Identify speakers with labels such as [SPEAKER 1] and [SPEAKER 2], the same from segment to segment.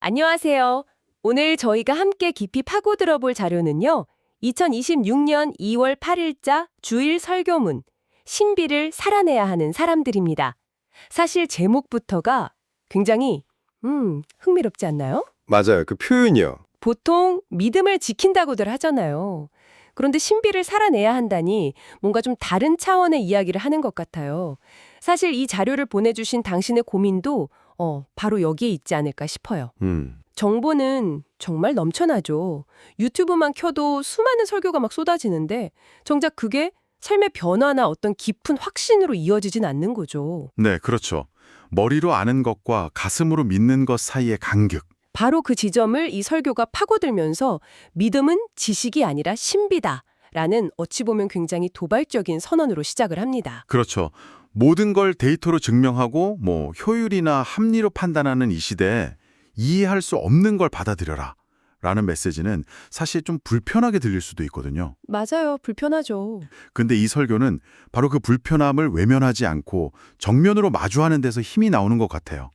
[SPEAKER 1] 안녕하세요. 오늘 저희가 함께 깊이 파고 들어볼 자료는요. 2026년 2월 8일자 주일 설교문, 신비를 살아내야 하는 사람들입니다. 사실 제목부터가 굉장히 흥미롭지 않나요?
[SPEAKER 2] 맞아요. 그 표현이요.
[SPEAKER 1] 보통 믿음을 지킨다고들 하잖아요. 그런데 신비를 살아내야 한다니 뭔가 좀 다른 차원의 이야기를 하는 것 같아요. 사실 이 자료를 보내주신 당신의 고민도 바로 여기에 있지 않을까 싶어요. 정보는 정말 넘쳐나죠. 유튜브만 켜도 수많은 설교가 막 쏟아지는데 정작 그게 삶의 변화나 어떤 깊은 확신으로 이어지진 않는 거죠.
[SPEAKER 3] 네, 그렇죠. 머리로 아는 것과 가슴으로 믿는 것 사이의 간극.
[SPEAKER 1] 바로 그 지점을 이 설교가 파고들면서 믿음은 지식이 아니라 신비다라는 어찌 보면 굉장히 도발적인 선언으로 시작을 합니다.
[SPEAKER 3] 그렇죠. 모든 걸 데이터로 증명하고 효율이나 합리로 판단하는 이 시대에 이해할 수 없는 걸 받아들여라 라는 메시지는 사실 좀 불편하게 들릴 수도 있거든요.
[SPEAKER 1] 맞아요. 불편하죠.
[SPEAKER 3] 근데 이 설교는 바로 그 불편함을 외면하지 않고 정면으로 마주하는 데서 힘이 나오는 것 같아요.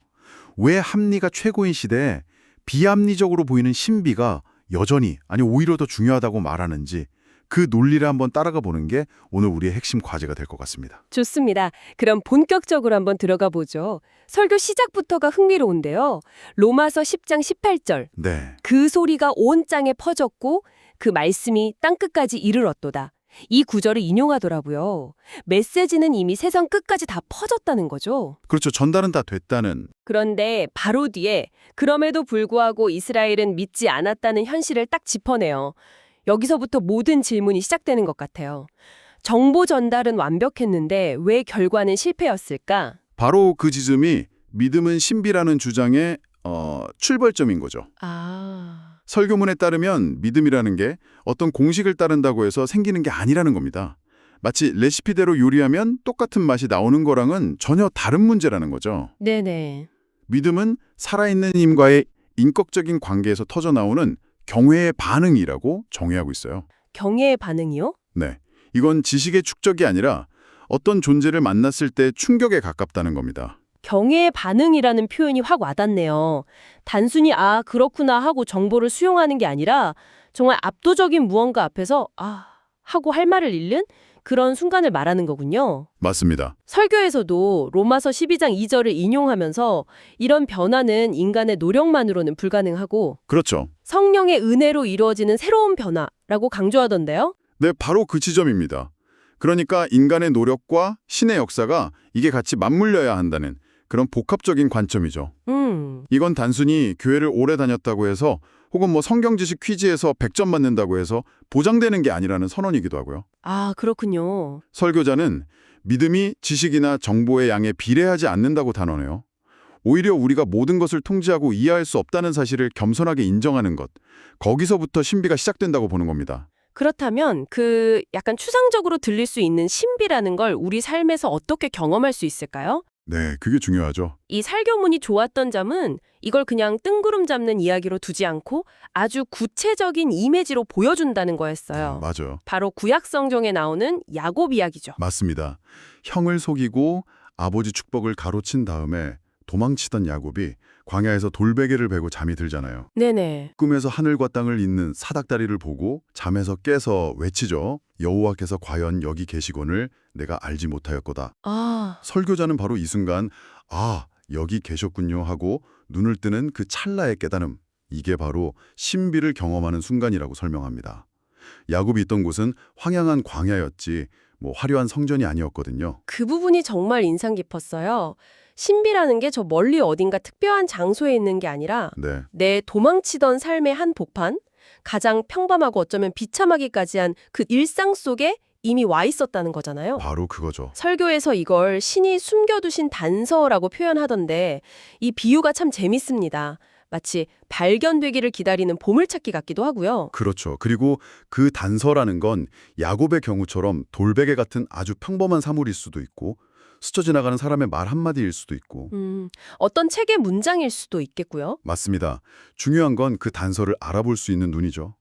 [SPEAKER 3] 왜 합리가 최고인 시대에 비합리적으로 보이는 신비가 여전히, 아니 오히려 더 중요하다고 말하는지 그 논리를 한번 따라가 보는 게 오늘 우리의 핵심 과제가 될 것 같습니다.
[SPEAKER 1] 좋습니다. 그럼 본격적으로 한번 들어가 보죠. 설교 시작부터가 흥미로운데요. 로마서 10장 18절.
[SPEAKER 3] 네,
[SPEAKER 1] 그 소리가 온 땅에 퍼졌고 그 말씀이 땅끝까지 이르렀도다. 이 구절을 인용하더라고요. 메시지는 이미 세상 끝까지 다 퍼졌다는 거죠.
[SPEAKER 3] 그렇죠. 전달은 다 됐다는.
[SPEAKER 1] 그런데 바로 뒤에 그럼에도 불구하고 이스라엘은 믿지 않았다는 현실을 딱 짚어내요. 여기서부터 모든 질문이 시작되는 것 같아요. 정보 전달은 완벽했는데 왜 결과는 실패였을까?
[SPEAKER 3] 바로 그 지점이 믿음은 신비라는 주장의 출발점인 거죠. 설교문에 따르면 믿음이라는 게 어떤 공식을 따른다고 해서 생기는 게 아니라는 겁니다. 마치 레시피대로 요리하면 똑같은 맛이 나오는 거랑은 전혀 다른 문제라는 거죠.
[SPEAKER 1] 네네.
[SPEAKER 3] 믿음은 살아있는 힘과의 인격적인 관계에서 터져나오는 경외의 반응이라고 정의하고 있어요.
[SPEAKER 1] 경애의 반응이요?
[SPEAKER 3] 네, 이건 지식의 축적이 아니라 어떤 존재를 만났을 때 충격에 가깝다는 겁니다.
[SPEAKER 1] 경애의 반응이라는 표현이 확 와닿네요. 단순히 그렇구나 하고 정보를 수용하는 게 아니라 정말 압도적인 무언가 앞에서 하고 할 말을 잃는 그런 순간을 말하는 거군요.
[SPEAKER 3] 맞습니다.
[SPEAKER 1] 설교에서도 로마서 12장 2절을 인용하면서 이런 변화는 인간의 노력만으로는 불가능하고
[SPEAKER 3] 그렇죠.
[SPEAKER 1] 성령의 은혜로 이루어지는 새로운 변화라고 강조하던데요.
[SPEAKER 3] 네, 바로 그 지점입니다. 그러니까 인간의 노력과 신의 역사가 이게 같이 맞물려야 한다는 그런 복합적인 관점이죠. 이건 단순히 교회를 오래 다녔다고 해서 혹은 성경 지식 퀴즈에서 100점 맞는다고 해서 보장되는 게 아니라는 선언이기도 하고요.
[SPEAKER 1] 그렇군요.
[SPEAKER 3] 설교자는 믿음이 지식이나 정보의 양에 비례하지 않는다고 단언해요. 오히려 우리가 모든 것을 통제하고 이해할 수 없다는 사실을 겸손하게 인정하는 것, 거기서부터 신비가 시작된다고 보는 겁니다.
[SPEAKER 1] 그렇다면 그 약간 추상적으로 들릴 수 있는 신비라는 걸 우리 삶에서 어떻게 경험할 수 있을까요?
[SPEAKER 3] 네, 그게 중요하죠.
[SPEAKER 1] 이 설교문이 좋았던 점은 이걸 그냥 뜬구름 잡는 이야기로 두지 않고 아주 구체적인 이미지로 보여준다는 거였어요.
[SPEAKER 3] 맞아요.
[SPEAKER 1] 바로 구약 성경에 나오는 야곱 이야기죠.
[SPEAKER 3] 맞습니다. 형을 속이고 아버지 축복을 가로챈 다음에 도망치던 야곱이 광야에서 돌베개를 베고 잠이 들잖아요.
[SPEAKER 1] 네네.
[SPEAKER 3] 꿈에서 하늘과 땅을 잇는 사닥다리를 보고 잠에서 깨서 외치죠. 여호와께서 과연 여기 계시거늘 내가 알지 못하였거다. 설교자는 바로 이 순간 여기 계셨군요 하고 눈을 뜨는 그 찰나의 깨달음. 이게 바로 신비를 경험하는 순간이라고 설명합니다. 야곱이 있던 곳은 황량한 광야였지 화려한 성전이 아니었거든요.
[SPEAKER 1] 그 부분이 정말 인상 깊었어요. 신비라는 게 저 멀리 어딘가 특별한 장소에 있는 게 아니라
[SPEAKER 3] 네,
[SPEAKER 1] 내 도망치던 삶의 한 복판, 가장 평범하고 어쩌면 비참하기까지 한 그 일상 속에 이미 와 있었다는 거잖아요.
[SPEAKER 3] 바로 그거죠.
[SPEAKER 1] 설교에서 이걸 신이 숨겨두신 단서라고 표현하던데 이 비유가 참 재밌습니다. 마치 발견되기를 기다리는 보물찾기 같기도 하고요.
[SPEAKER 3] 그렇죠. 그리고 그 단서라는 건 야곱의 경우처럼 돌베개 같은 아주 평범한 사물일 수도 있고 스쳐 지나가는 사람의 말 한마디일 수도 있고.
[SPEAKER 1] 어떤 책의 문장일 수도 있겠고요.
[SPEAKER 3] 맞습니다. 중요한 건 그 단서를 알아볼 수 있는 눈이죠.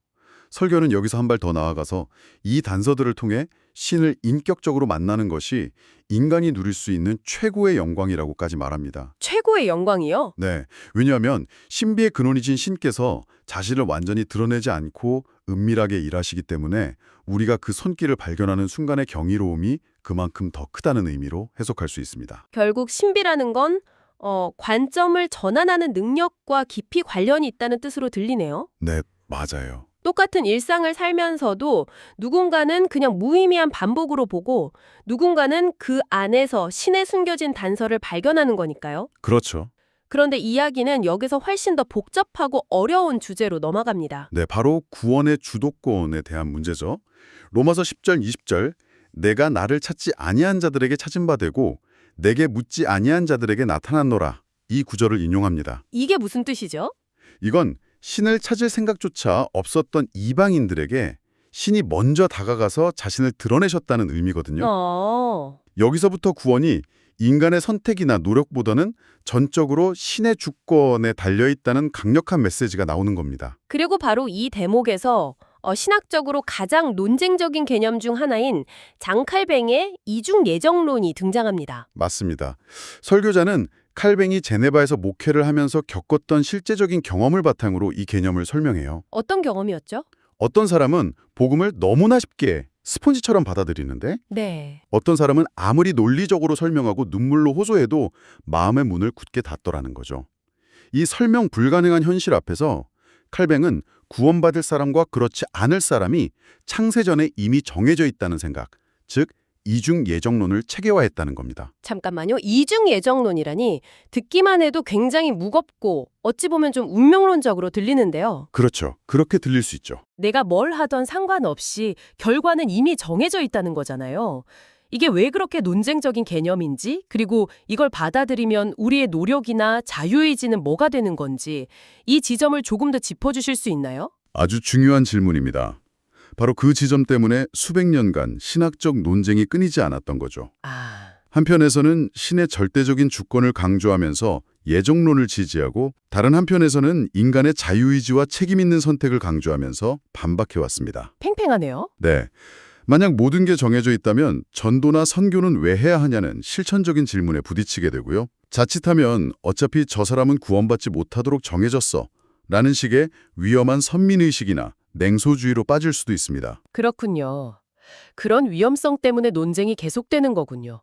[SPEAKER 3] 설교는 여기서 한 발 더 나아가서 이 단서들을 통해 신을 인격적으로 만나는 것이 인간이 누릴 수 있는 최고의 영광이라고까지 말합니다.
[SPEAKER 1] 최고의 영광이요?
[SPEAKER 3] 네, 왜냐하면 신비의 근원이신 신께서 자신을 완전히 드러내지 않고 은밀하게 일하시기 때문에 우리가 그 손길을 발견하는 순간의 경이로움이 그만큼 더 크다는 의미로 해석할 수 있습니다.
[SPEAKER 1] 결국 신비라는 건 관점을 전환하는 능력과 깊이 관련이 있다는 뜻으로 들리네요.
[SPEAKER 3] 네, 맞아요.
[SPEAKER 1] 똑같은 일상을 살면서도 누군가는 그냥 무의미한 반복으로 보고 누군가는 그 안에서 신의 숨겨진 단서를 발견하는 거니까요.
[SPEAKER 3] 그렇죠.
[SPEAKER 1] 그런데 이야기는 여기서 훨씬 더 복잡하고 어려운 주제로 넘어갑니다.
[SPEAKER 3] 네, 바로 구원의 주도권에 대한 문제죠. 로마서 10절, 20절 내가 나를 찾지 아니한 자들에게 찾은 바 되고 내게 묻지 아니한 자들에게 나타났노라. 이 구절을 인용합니다.
[SPEAKER 1] 이게 무슨 뜻이죠?
[SPEAKER 3] 이건 신을 찾을 생각조차 없었던 이방인들에게 신이 먼저 다가가서 자신을 드러내셨다는 의미거든요. 여기서부터 구원이 인간의 선택이나 노력보다는 전적으로 신의 주권에 달려있다는 강력한 메시지가 나오는 겁니다.
[SPEAKER 1] 그리고 바로 이 대목에서 신학적으로 가장 논쟁적인 개념 중 하나인 장칼뱅의 이중 예정론이 등장합니다.
[SPEAKER 3] 맞습니다. 설교자는 칼뱅이 제네바에서 목회를 하면서 겪었던 실제적인 경험을 바탕으로 이 개념을 설명해요.
[SPEAKER 1] 어떤 경험이었죠?
[SPEAKER 3] 어떤 사람은 복음을 너무나 쉽게 스폰지처럼 받아들이는데
[SPEAKER 1] 네.
[SPEAKER 3] 어떤 사람은 아무리 논리적으로 설명하고 눈물로 호소해도 마음의 문을 굳게 닫더라는 거죠. 이 설명 불가능한 현실 앞에서 칼뱅은 구원받을 사람과 그렇지 않을 사람이 창세전에 이미 정해져 있다는 생각, 즉 이중 예정론을 체계화했다는 겁니다.
[SPEAKER 1] 잠깐만요. 이중 예정론이라니 듣기만 해도 굉장히 무겁고 어찌 보면 좀 운명론적으로 들리는데요.
[SPEAKER 3] 그렇죠. 그렇게 들릴 수 있죠.
[SPEAKER 1] 내가 뭘 하던 상관없이 결과는 이미 정해져 있다는 거잖아요. 이게 왜 그렇게 논쟁적인 개념인지, 그리고 이걸 받아들이면 우리의 노력이나 자유의지는 뭐가 되는 건지 이 지점을 조금 더 짚어주실 수 있나요?
[SPEAKER 3] 아주 중요한 질문입니다. 바로 그 지점 때문에 수백 년간 신학적 논쟁이 끊이지 않았던 거죠. 한편에서는 신의 절대적인 주권을 강조하면서 예정론을 지지하고 다른 한편에서는 인간의 자유의지와 책임 있는 선택을 강조하면서 반박해왔습니다.
[SPEAKER 1] 팽팽하네요.
[SPEAKER 3] 네. 만약 모든 게 정해져 있다면 전도나 선교는 왜 해야 하냐는 실천적인 질문에 부딪히게 되고요. 자칫하면 어차피 저 사람은 구원받지 못하도록 정해졌어 라는 식의 위험한 선민의식이나 냉소주의로 빠질 수도 있습니다.
[SPEAKER 1] 그렇군요. 그런 위험성 때문에 논쟁이 계속되는 거군요.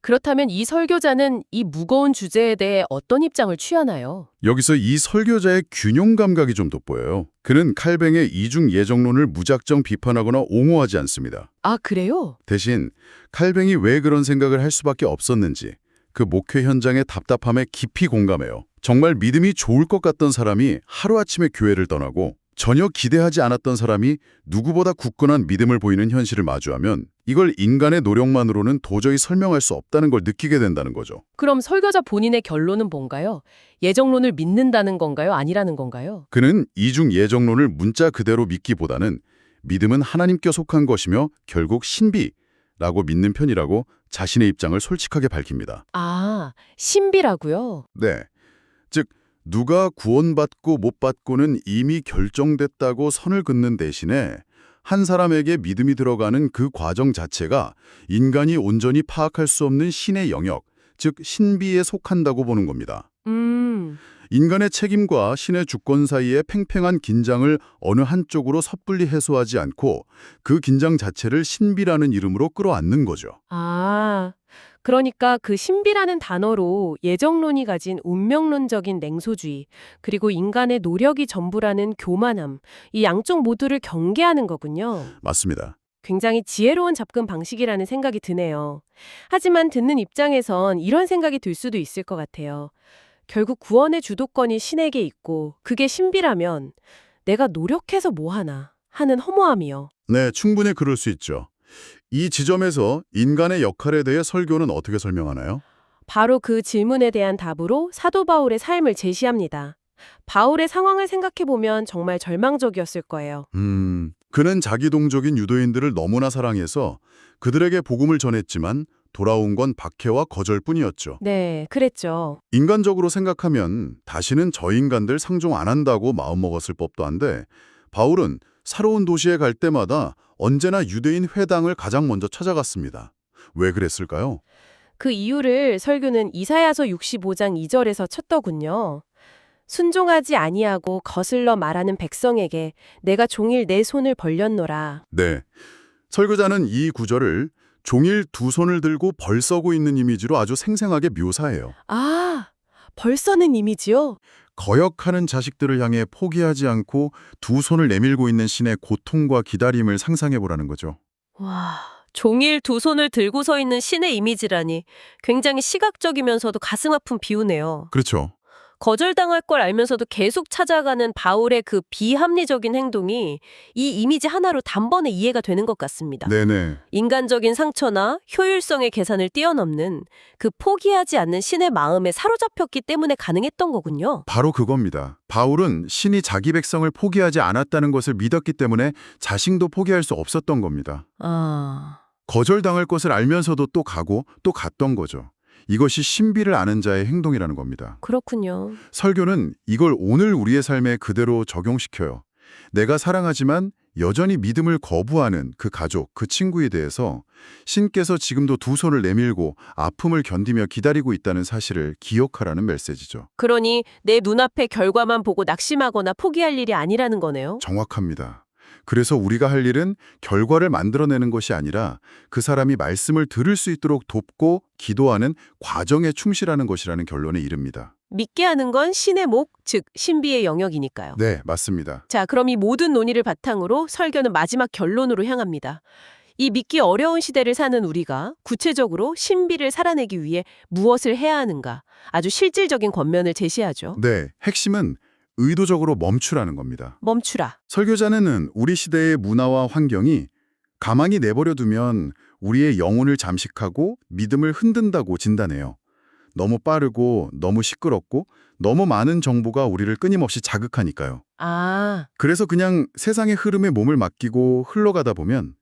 [SPEAKER 1] 그렇다면 이 설교자는 이 무거운 주제에 대해 어떤 입장을 취하나요?
[SPEAKER 3] 여기서 이 설교자의 균형 감각이 좀 돋보여요. 그는 칼뱅의 이중 예정론을 무작정 비판하거나 옹호하지 않습니다.
[SPEAKER 1] 아, 그래요?
[SPEAKER 3] 대신 칼뱅이 왜 그런 생각을 할 수밖에 없었는지 그 목회 현장의 답답함에 깊이 공감해요. 정말 믿음이 좋을 것 같던 사람이 하루아침에 교회를 떠나고 전혀 기대하지 않았던 사람이 누구보다 굳건한 믿음을 보이는 현실을 마주하면 이걸 인간의 노력만으로는 도저히 설명할 수 없다는 걸 느끼게 된다는 거죠.
[SPEAKER 1] 그럼 설교자 본인의 결론은 뭔가요? 예정론을 믿는다는 건가요? 아니라는 건가요?
[SPEAKER 3] 그는 이중 예정론을 문자 그대로 믿기보다는 믿음은 하나님께 속한 것이며 결국 신비라고 믿는 편이라고 자신의 입장을 솔직하게 밝힙니다.
[SPEAKER 1] 아, 신비라고요?
[SPEAKER 3] 네. 즉 누가 구원받고 못 받고는 이미 결정됐다고 선을 긋는 대신에 한 사람에게 믿음이 들어가는 그 과정 자체가 인간이 온전히 파악할 수 없는 신의 영역, 즉 신비에 속한다고 보는 겁니다. 인간의 책임과 신의 주권 사이의 팽팽한 긴장을 어느 한쪽으로 섣불리 해소하지 않고 그 긴장 자체를 신비라는 이름으로 끌어안는 거죠.
[SPEAKER 1] 아, 그러니까 그 신비라는 단어로 예정론이 가진 운명론적인 냉소주의, 그리고 인간의 노력이 전부라는 교만함, 이 양쪽 모두를 경계하는 거군요.
[SPEAKER 3] 맞습니다.
[SPEAKER 1] 굉장히 지혜로운 접근 방식이라는 생각이 드네요. 하지만 듣는 입장에선 이런 생각이 들 수도 있을 것 같아요. 결국 구원의 주도권이 신에게 있고 그게 신비라면 내가 노력해서 뭐 하나 하는 허무함이요.
[SPEAKER 3] 네, 충분히 그럴 수 있죠. 이 지점에서 인간의 역할에 대해 설교는 어떻게 설명하나요?
[SPEAKER 1] 바로 그 질문에 대한 답으로 사도 바울의 삶을 제시합니다. 바울의 상황을 생각해보면 정말 절망적이었을 거예요.
[SPEAKER 3] 그는 자기 동족인 유대인들을 너무나 사랑해서 그들에게 복음을 전했지만 돌아온 건 박해와 거절뿐이었죠.
[SPEAKER 1] 네, 그랬죠.
[SPEAKER 3] 인간적으로 생각하면 다시는 저 인간들 상종 안 한다고 마음먹었을 법도 한데 바울은 새로운 도시에 갈 때마다 언제나 유대인 회당을 가장 먼저 찾아갔습니다. 왜 그랬을까요?
[SPEAKER 1] 그 이유를 설교는 이사야서 65장 2절에서 쳤더군요. 순종하지 아니하고 거슬러 말하는 백성에게 내가 종일 내 손을 벌렸노라.
[SPEAKER 3] 네. 설교자는 이 구절을 종일 두 손을 들고 벌서고 있는 이미지로 아주 생생하게 묘사해요.
[SPEAKER 1] 아, 벌써는 이미지요?
[SPEAKER 3] 거역하는 자식들을 향해 포기하지 않고 두 손을 내밀고 있는 신의 고통과 기다림을 상상해 보라는 거죠.
[SPEAKER 1] 와, 종일 두 손을 들고 서 있는 신의 이미지라니 굉장히 시각적이면서도 가슴 아픈 비유네요.
[SPEAKER 3] 그렇죠.
[SPEAKER 1] 거절당할 걸 알면서도 계속 찾아가는 바울의 그 비합리적인 행동이 이 이미지 하나로 단번에 이해가 되는 것 같습니다.
[SPEAKER 3] 네네.
[SPEAKER 1] 인간적인 상처나 효율성의 계산을 뛰어넘는 그 포기하지 않는 신의 마음에 사로잡혔기 때문에 가능했던 거군요.
[SPEAKER 3] 바로 그겁니다. 바울은 신이 자기 백성을 포기하지 않았다는 것을 믿었기 때문에 자신도 포기할 수 없었던 겁니다. 거절당할 것을 알면서도 또 가고 또 갔던 거죠. 이것이 신비를 아는 자의 행동이라는 겁니다.
[SPEAKER 1] 그렇군요.
[SPEAKER 3] 설교는 이걸 오늘 우리의 삶에 그대로 적용시켜요. 내가 사랑하지만 여전히 믿음을 거부하는 그 가족, 그 친구에 대해서 신께서 지금도 두 손을 내밀고 아픔을 견디며 기다리고 있다는 사실을 기억하라는 메시지죠.
[SPEAKER 1] 그러니 내 눈앞의 결과만 보고 낙심하거나 포기할 일이 아니라는 거네요.
[SPEAKER 3] 정확합니다. 그래서 우리가 할 일은 결과를 만들어내는 것이 아니라 그 사람이 말씀을 들을 수 있도록 돕고 기도하는 과정에 충실하는 것이라는 결론에 이릅니다.
[SPEAKER 1] 믿게 하는 건 신의 목, 즉 신비의 영역이니까요.
[SPEAKER 3] 네, 맞습니다.
[SPEAKER 1] 자, 그럼 이 모든 논의를 바탕으로 설교는 마지막 결론으로 향합니다. 이 믿기 어려운 시대를 사는 우리가 구체적으로 신비를 살아내기 위해 무엇을 해야 하는가? 아주 실질적인 권면을 제시하죠.
[SPEAKER 3] 네, 핵심은 의도적으로 멈추라는 겁니다.
[SPEAKER 1] 멈추라.
[SPEAKER 3] 설교자는 우리 시대의 문화와 환경이 가만히 내버려 두면 우리의 영혼을 잠식하고 믿음을 흔든다고 진단해요. 너무 빠르고 너무 시끄럽고 너무 많은 정보가 우리를 끊임없이 자극하니까요. 그래서 그냥 세상의 흐름에 몸을 맡기고 흘러가다 보면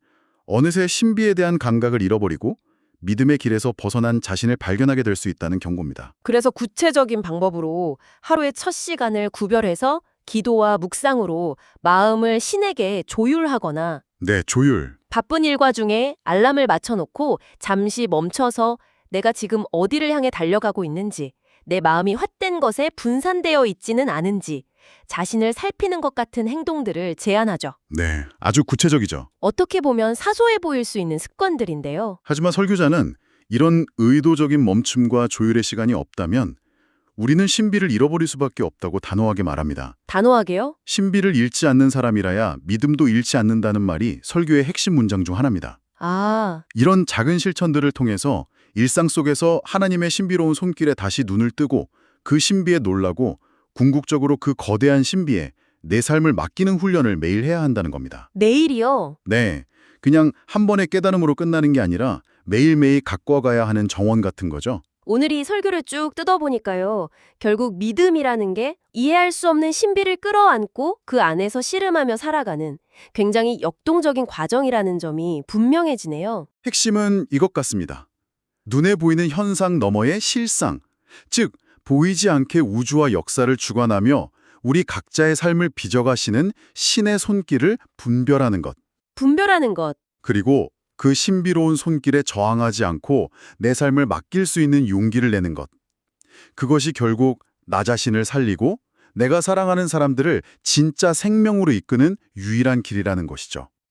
[SPEAKER 3] 어느새 신비에 대한 감각을 잃어버리고 믿음의 길에서 벗어난 자신을 발견하게 될 수 있다는 경고입니다.
[SPEAKER 1] 그래서 구체적인 방법으로 하루의 첫 시간을 구별해서 기도와 묵상으로 마음을 신에게 조율하거나
[SPEAKER 3] 네, 조율.
[SPEAKER 1] 바쁜 일과 중에 알람을 맞춰놓고 잠시 멈춰서 내가 지금 어디를 향해 달려가고 있는지, 내 마음이 헛된 것에 분산되어 있지는 않은지 자신을 살피는 것 같은 행동들을 제안하죠.
[SPEAKER 3] 네, 아주 구체적이죠.
[SPEAKER 1] 어떻게 보면 사소해 보일 수 있는 습관들인데요.
[SPEAKER 3] 하지만 설교자는 이런 의도적인 멈춤과 조율의 시간이 없다면 우리는 신비를 잃어버릴 수밖에 없다고 단호하게 말합니다.
[SPEAKER 1] 단호하게요?
[SPEAKER 3] 신비를 잃지 않는 사람이라야 믿음도 잃지 않는다는 말이 설교의 핵심 문장 중 하나입니다. 이런 작은 실천들을 통해서 일상 속에서 하나님의 신비로운 손길에 다시 눈을 뜨고 그 신비에 놀라고 궁극적으로 그 거대한 신비에 내 삶을 맡기는 훈련을 매일 해야 한다는 겁니다.
[SPEAKER 1] 매일이요?
[SPEAKER 3] 네, 그냥 한 번의 깨달음으로 끝나는 게 아니라 매일매일 갖고 가야 하는 정원 같은 거죠.
[SPEAKER 1] 오늘 이 설교를 쭉 뜯어보니까요. 결국 믿음이라는 게 이해할 수 없는 신비를 끌어안고 그 안에서 씨름하며 살아가는 굉장히 역동적인 과정이라는 점이 분명해지네요.
[SPEAKER 3] 핵심은 이것 같습니다. 눈에 보이는 현상 너머의 실상, 즉 보이지 않게 우주와 역사를 주관하며 우리 각자의 삶을 빚어가시는 신의 손길을 분별하는 것.
[SPEAKER 1] 분별하는 것.
[SPEAKER 3] 그리고 그 신비로운 손길에 저항하지 않고 내 삶을 맡길 수 있는 용기를 내는 것. 그것이 결국 나 자신을 살리고 내가 사랑하는 사람들을 진짜 생명으로 이끄는 유일한 길이라는 것이죠.